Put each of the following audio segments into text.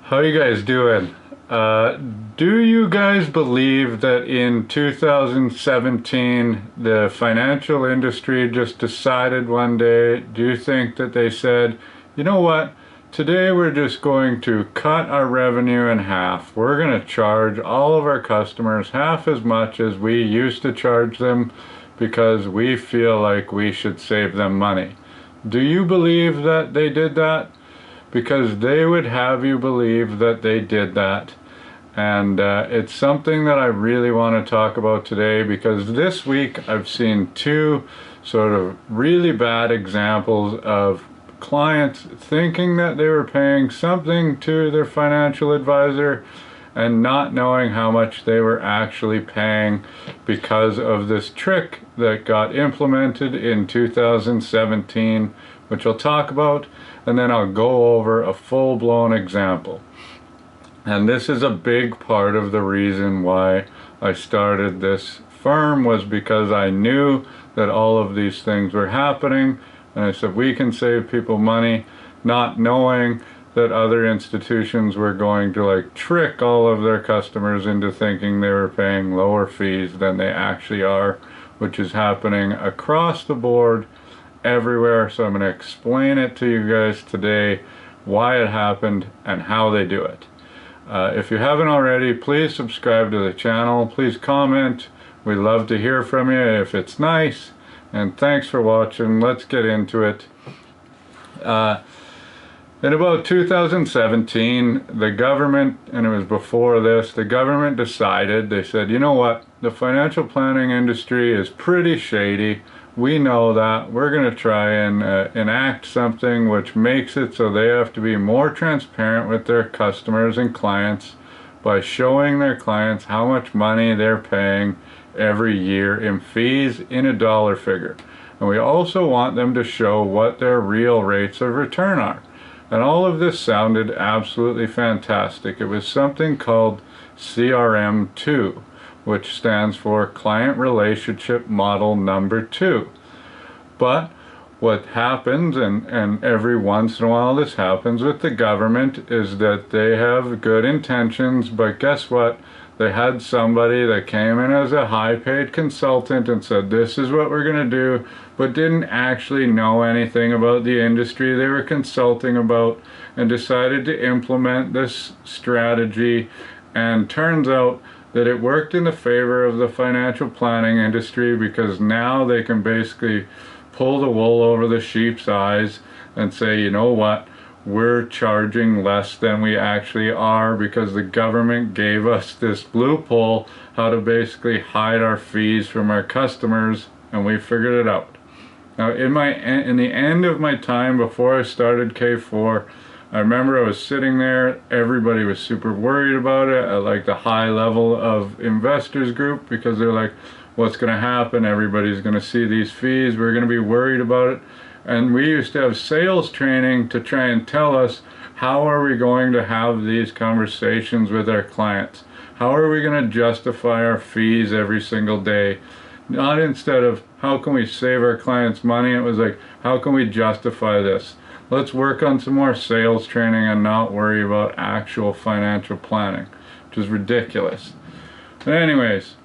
How you guys doing? Do you guys believe that in 2017 the financial industry just decided one day, do you think that they said, you know what, today we're just going to cut our revenue in half. We're going to charge all of our customers half as much as we used to charge them because we feel like we should save them money. Do you believe that they did that? Because they would have you believe that they did that. And it's something that I really want to talk about today, because this week I've seen two sort of really bad examples of clients thinking that they were paying something to their financial advisor and not knowing how much they were actually paying because of this trick that got implemented in 2017, which I'll talk about, and then I'll go over a full-blown example. And this is a big part of the reason why I started this firm, was because I knew that all of these things were happening, and I said we can save people money, not knowing that other institutions were going to like trick all of their customers into thinking they were paying lower fees than they actually are, which is happening across the board everywhere. So I'm going to explain it to you guys today, why it happened and how they do it. If you haven't already, please subscribe to the channel, please comment. We'd love to hear from you if it's nice, and thanks for watching. Let's get into it. In about 2017, the government, and it was before this, the government decided, they said, you know what, the financial planning industry is pretty shady. We know that. We're going to try and enact something which makes it so they have to be more transparent with their customers and clients by showing their clients how much money they're paying every year in fees in a dollar figure. And we also want them to show what their real rates of return are. And all of this sounded absolutely fantastic. It was something called CRM2, which stands for Client Relationship Model Number 2. But what happens, and every once in a while this happens with the government, is that they have good intentions, but guess what? They had somebody that came in as a high-paid consultant and said, this is what we're going to do, but didn't actually know anything about the industry they were consulting about, and decided to implement this strategy. And turns out that it worked in the favor of the financial planning industry, because now they can basically pull the wool over the sheep's eyes and say, you know what, we're charging less than we actually are because the government gave us this loophole how to basically hide our fees from our customers, and we figured it out. Now in the end of my time before I started K4, I remember I was sitting there, everybody was super worried about it at like the high level of investors group, because they're like, what's going to happen? Everybody's going to see these fees, we're going to be worried about it. And we used to have sales training to try and tell us, how are we going to have these conversations with our clients? How are we going to justify our fees every single day? Not instead of, how can we save our clients money? It was like, how can we justify this? Let's work on some more sales training and not worry about actual financial planning, which is ridiculous. But anyways,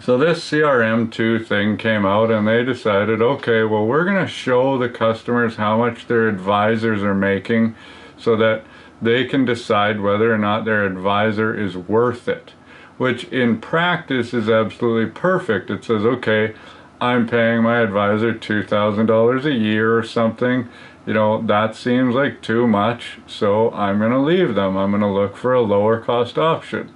so this CRM2 thing came out, and they decided, okay, well, we're going to show the customers how much their advisors are making so that they can decide whether or not their advisor is worth it, which in practice is absolutely perfect. It says, okay, I'm paying my advisor $2,000 a year or something. You know, that seems like too much, so I'm going to leave them. I'm going to look for a lower cost option.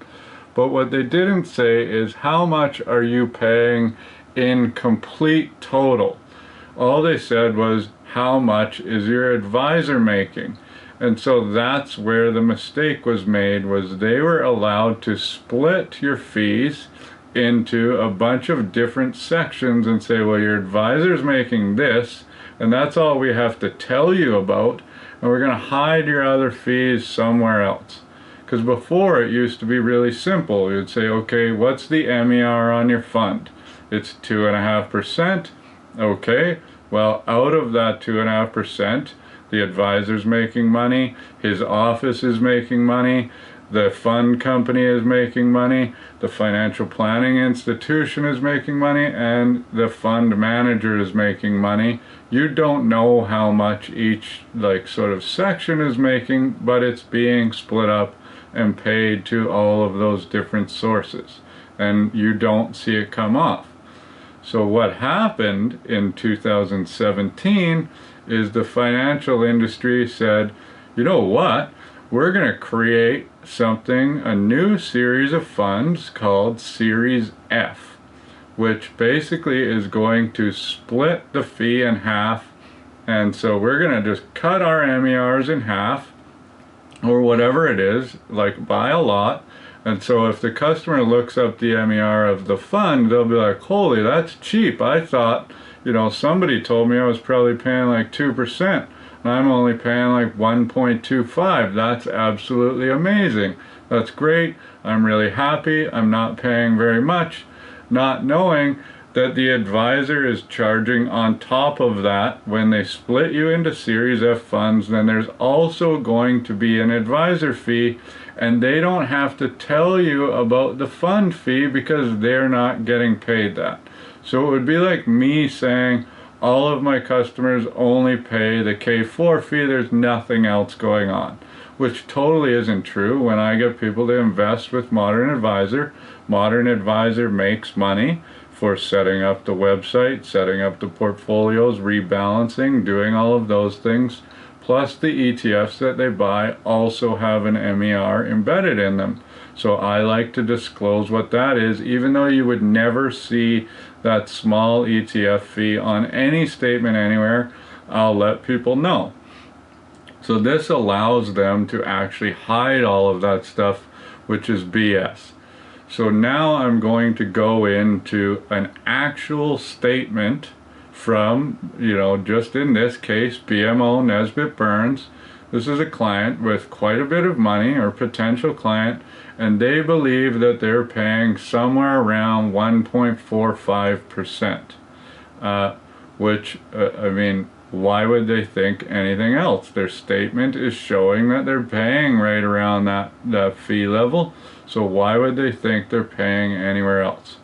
But what they didn't say is, how much are you paying in complete total? All they said was, how much is your advisor making? And so that's where the mistake was made, was they were allowed to split your fees into a bunch of different sections and say, well, your advisor's making this, and that's all we have to tell you about, and we're going to hide your other fees somewhere else. Because before it used to be really simple. You'd say, okay, what's the MER on your fund? It's 2.5%. Okay, well, out of that 2.5%, The advisor's making money, his office is making money, the fund company is making money, the financial planning institution is making money, and the fund manager is making money. You don't know how much each sort of section is making, but it's being split up and paid to all of those different sources, and you don't see it come off. So what happened in 2017 is the financial industry said, you know what, we're going to create something, a new series of funds called Series F, which basically is going to split the fee in half. And so we're going to just cut our MERs in half, or whatever it is, like by a lot. And so if the customer looks up the MER of the fund, they'll be like, holy, that's cheap. I thought, somebody told me I was probably paying like 2%. And I'm only paying like 1.25. That's absolutely amazing. That's great. I'm really happy. I'm not paying very much, not knowing that the advisor is charging on top of that. When they split you into Series F funds, then there's also going to be an advisor fee, and they don't have to tell you about the fund fee because they're not getting paid that. So it would be like me saying, all of my customers only pay the K4 fee, there's nothing else going on, which totally isn't true. When I get people to invest with Modern Advisor makes money for setting up the website, setting up the portfolios, rebalancing, doing all of those things. Plus the ETFs that they buy also have an MER embedded in them. So I like to disclose what that is, even though you would never see that small ETF fee on any statement anywhere. I'll let people know. So this allows them to actually hide all of that stuff, which is BS. So now I'm going to go into an actual statement from, just in this case, BMO Nesbitt Burns. This is a client with quite a bit of money, or potential client, and they believe that they're paying somewhere around 1.45%, which, why would they think anything else? Their statement is showing that they're paying right around that fee level, so why would they think they're paying anywhere else?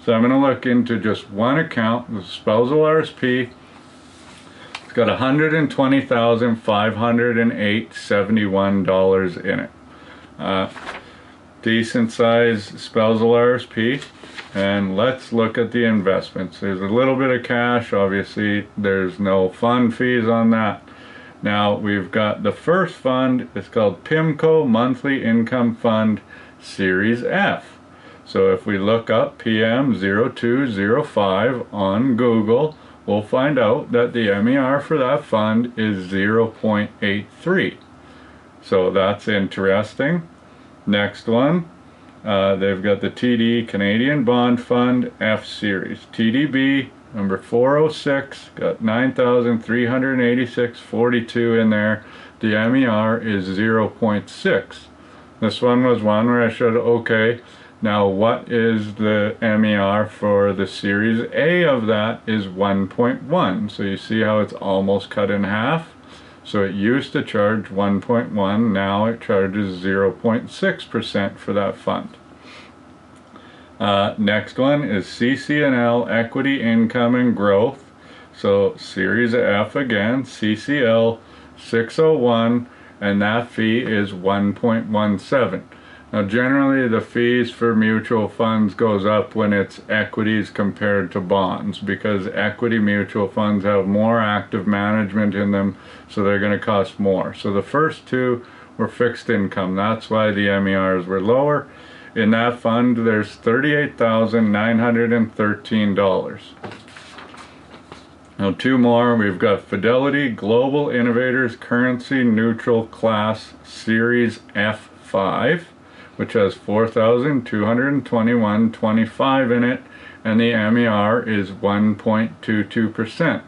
So I'm going to look into just one account, the spousal RSP. It's got $120,508.71 in it. Decent size spousal RSP. And let's look at the investments. There's a little bit of cash. Obviously, there's no fund fees on that. Now, we've got the first fund. It's called PIMCO Monthly Income Fund Series F. So if we look up PM0205 on Google, we'll find out that the MER for that fund is 0.83. So that's interesting. Next one, they've got the TD Canadian Bond Fund F Series. TDB number 406, got 9,386.42 in there. The MER is 0.6. This one was one where I showed, okay, now what is the MER for the Series A of that is 1.1. So you see how it's almost cut in half? So it used to charge 1.1, now it charges 0.6% for that fund. Next one is CCNL Equity Income and Growth. So Series F again, CCL 601, and that fee is 1.17. Now generally the fees for mutual funds goes up when it's equities compared to bonds, because equity mutual funds have more active management in them, so they're going to cost more. So the first two were fixed income, that's why the MERs were lower. In that fund there's $38,913. Now two more, we've got Fidelity Global Innovators Currency Neutral Class Series F5, which has 4,221.25 in it, and the MER is 1.22%.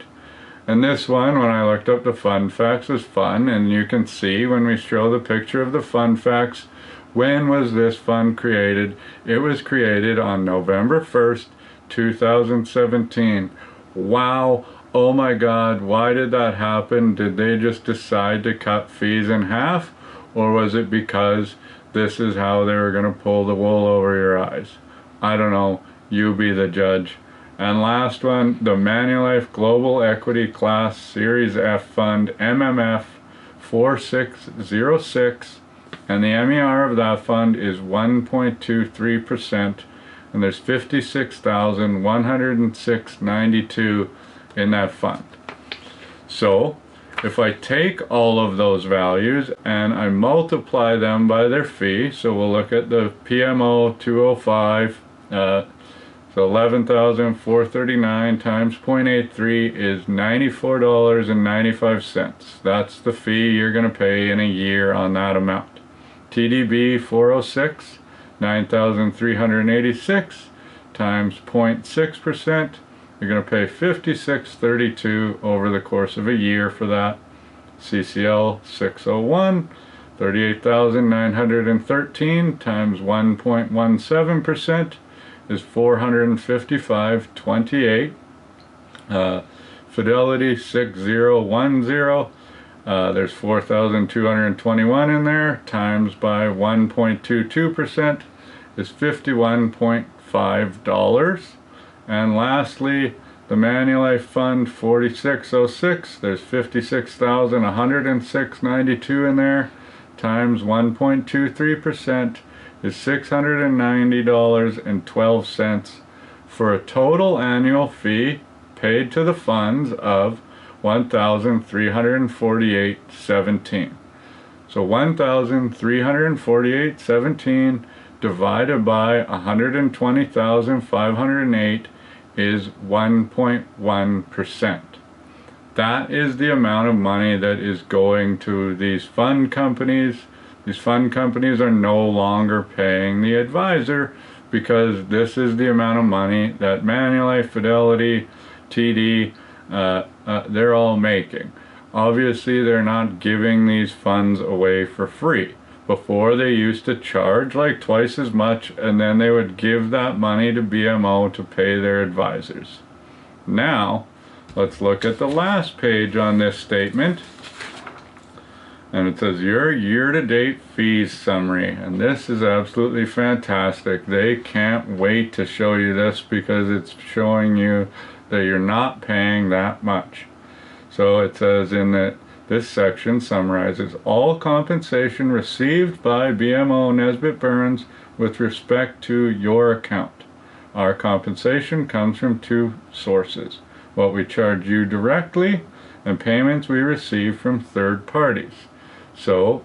And this one, when I looked up the fund facts, was fun, and you can see when we show the picture of the fund facts, when was this fund created? It was created on November 1st, 2017. Wow, oh my God, why did that happen? Did they just decide to cut fees in half? Or was it because this is how they were going to pull the wool over your eyes? I don't know. You be the judge. And last one, the Manulife Global Equity Class Series F Fund, MMF 4606, and the MER of that fund is 1.23%, and there's 56,106.92 in that fund. So if I take all of those values and I multiply them by their fee, so we'll look at the PMO 205, so 11,439 times 0.83 is $94.95. That's the fee you're going to pay in a year on that amount. TDB 406, 9,386 times 0.6%. You're going to pay $56.32 over the course of a year for that. CCL 601, 38,913 times 1.17% is $455.28. Fidelity 6010, there's 4,221 in there, times by 1.22% is $51.5. And lastly, the Manulife Fund 4606, there's 56,106.92 in there, times 1.23% is $690.12 for a total annual fee paid to the funds of $1,348.17. So $1,348.17 divided by 120,508 is 1.1%. That is the amount of money that is going to these fund companies. These fund companies are no longer paying the advisor because this is the amount of money that Manulife, Fidelity, TD, they're all making. Obviously, they're not giving these funds away for free. Before, they used to charge like twice as much, and then they would give that money to BMO to pay their advisors. Now, let's look at the last page on this statement. And it says your year-to-date fees summary, and this is absolutely fantastic. They can't wait to show you this because it's showing you that you're not paying that much. So it says in this section summarizes all compensation received by BMO Nesbitt Burns with respect to your account. Our compensation comes from two sources: what we charge you directly and payments we receive from third parties. So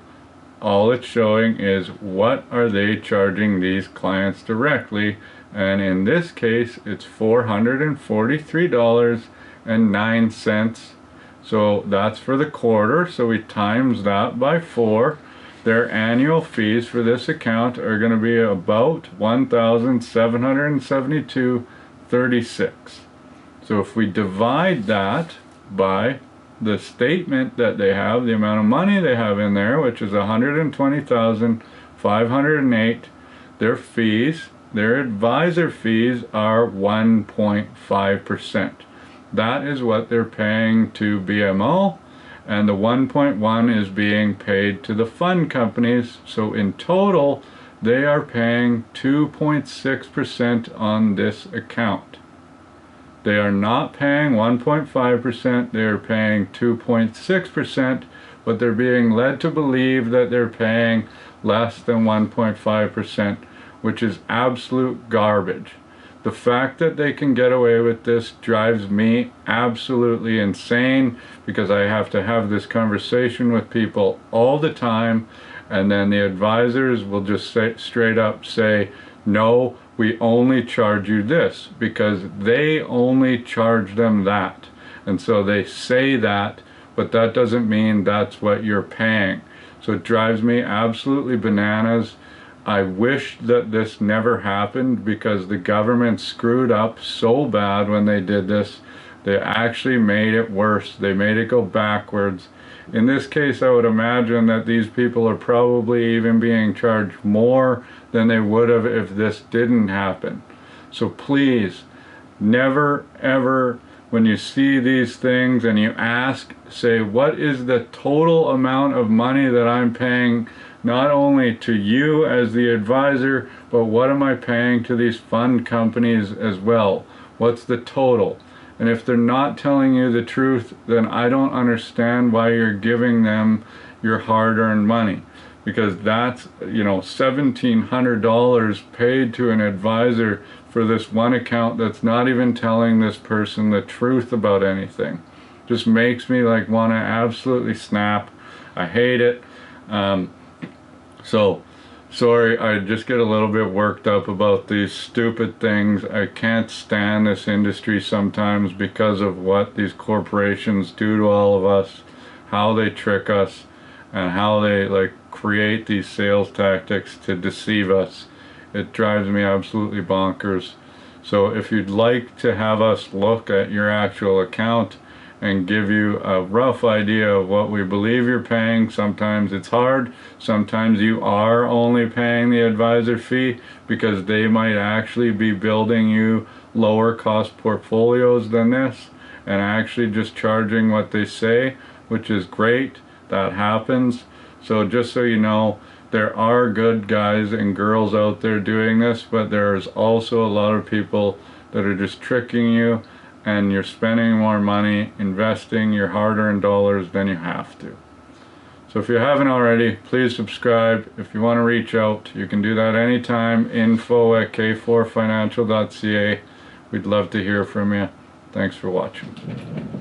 all it's showing is what are they charging these clients directly, and in this case it's $443.09. So that's for the quarter, so we times that by 4. Their annual fees for this account are going to be about $1,772.36. So if we divide that by the statement that they have, the amount of money they have in there, which is $120,508, their fees, their advisor fees are 1.5%. That is what they're paying to BMO, and the 1.1 is being paid to the fund companies. So in total, they are paying 2.6% on this account. They are not paying 1.5%, they are paying 2.6%, but they're being led to believe that they're paying less than 1.5%, which is absolute garbage. The fact that they can get away with this drives me absolutely insane, because I have to have this conversation with people all the time, and then the advisors will just straight up say, no, we only charge you this, because they only charge them that. And so they say that, but that doesn't mean that's what you're paying. So it drives me absolutely bananas. I wish that this never happened, because the government screwed up so bad when they did this. They actually made it worse. They made it go backwards. In this case, I would imagine that these people are probably even being charged more than they would have if this didn't happen. So please, never ever when you see these things and you ask, say, what is the total amount of money that I'm paying, not only to you as the advisor, but what am I paying to these fund companies as well? What's the total? And if they're not telling you the truth, then I don't understand why you're giving them your hard-earned money. Because that's, you know, $1,700 paid to an advisor for this one account that's not even telling this person the truth about anything. Just makes me like want to absolutely snap. I hate it. So sorry, I just get a little bit worked up about these stupid things. I can't stand this industry sometimes because of what these corporations do to all of us, how they trick us, and how they like create these sales tactics to deceive us. It drives me absolutely bonkers. So if you'd like to have us look at your actual account and give you a rough idea of what we believe you're paying, sometimes it's hard, sometimes you are only paying the advisor fee because they might actually be building you lower cost portfolios than this and actually just charging what they say, which is great. That happens. So just so you know, there are good guys and girls out there doing this, but there's also a lot of people that are just tricking you, and you're spending more money investing your hard-earned dollars than you have to. So if you haven't already, please subscribe. If you want to reach out, you can do that anytime. info@k4financial.ca. We'd love to hear from you. Thanks for watching.